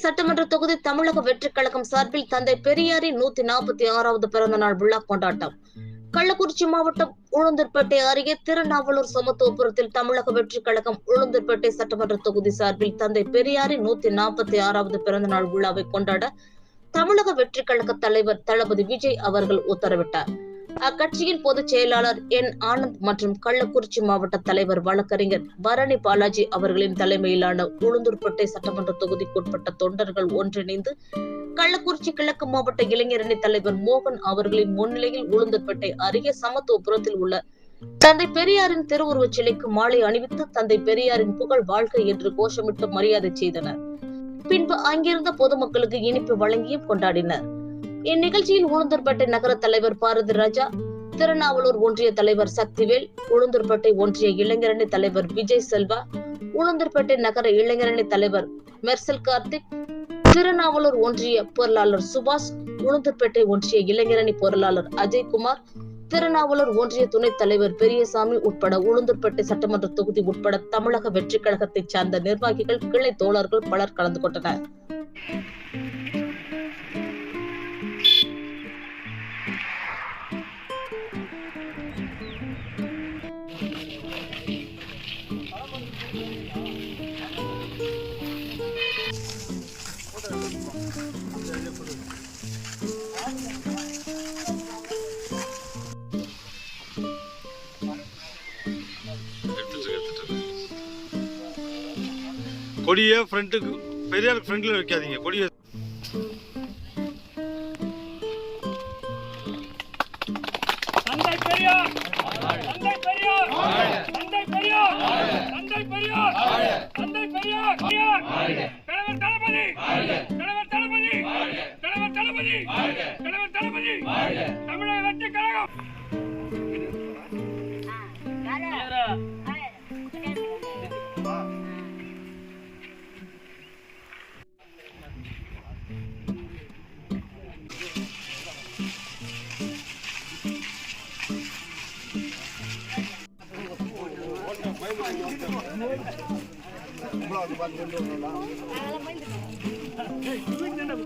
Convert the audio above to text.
சட்டமன்ற தொகுதி தமிழக வெற்றிக் கழகம் சார்பில் தந்தை பெரியாரின் 146வது பிறந்த நாள் விழா கொண்டாட்டம். கள்ளக்குறிச்சி மாவட்டம் உளுந்தூர்பேட்டை அருகே திருநாவலூர் சமத்துவபுரத்தில் தமிழக வெற்றிக் கழகம் உளுந்தூர்பேட்டை சட்டமன்ற தொகுதி சார்பில் தந்தை பெரியாரின் 146வது பிறந்த நாள் விழாவை கொண்டாட தமிழக வெற்றிக் கழக தலைவர் தளபதி விஜய் அவர்கள் உத்தரவிட்டார். அக்கட்சியின் பொதுச் செயலாளர் என் ஆனந்த் மற்றும் கள்ளக்குறிச்சி மாவட்ட தலைவர் வழக்கறிஞர் பரணி பாலாஜி அவர்களின் தலைமையிலான உளுந்தூர்பேட்டை சட்டமன்ற தொகுதிக்குட்பட்ட தொண்டர்கள் ஒன்றிணைந்து கள்ளக்குறிச்சி கிழக்கு மாவட்ட இளைஞரணி தலைவர் மோகன் அவர்களின் முன்னிலையில் உளுந்தூர்பேட்டை அருகே சமத்துவபுரத்தில் உள்ள தந்தை பெரியாரின் திருவுருவச் சிலைக்கு மாலை அணிவித்து தந்தை பெரியாரின் புகழ் வாழ்க என்று கோஷமிட்டு மரியாதை செய்தனர். பின்பு அங்கிருந்த பொதுமக்களுக்கு இனிப்பு வழங்கியும் கொண்டாடினர். இந்நிகழ்ச்சியில் உளுந்தூர்பேட்டை நகர தலைவர் பாரதி ராஜா, திருநாவலூர் ஒன்றிய தலைவர் சக்திவேல், உளுந்தூர்பேட்டை ஒன்றிய இளைஞரணி தலைவர் விஜய் செல்வா, உளுந்தூர்பேட்டை நகர இளைஞரணி தலைவர் மெர்சல் கார்த்திக், திருநாவலூர் ஒன்றிய பொருளாளர் சுபாஷ், உளுந்தூர்பேட்டை ஒன்றிய இளைஞரணி பொருளாளர் அஜய்குமார், திருநாவலூர் ஒன்றிய துணைத் தலைவர் பெரியசாமி உட்பட உளுந்தூர்பேட்டை சட்டமன்ற தொகுதி உட்பட தமிழக வெற்றிக் கழகத்தை சார்ந்த நிர்வாகிகள், கிளை தோழர்கள் பலர் கலந்து கொண்டனர். கொடியை ஃப்ரண்ட்டுக்கு பெரியார் ஃப்ரண்ட்ல வைக்காதீங்க. கொடியை தந்தை பெரியார், தந்தை பெரியார், தந்தை பெரியார், தந்தை பெரியார், தந்தை பெரியார், தலைவர் தளபதி, தலைவர் தளபதி, தலைவர் தளபதி, தலைவர் தளபதி, தமிழக வெற்றிக் கழகம்.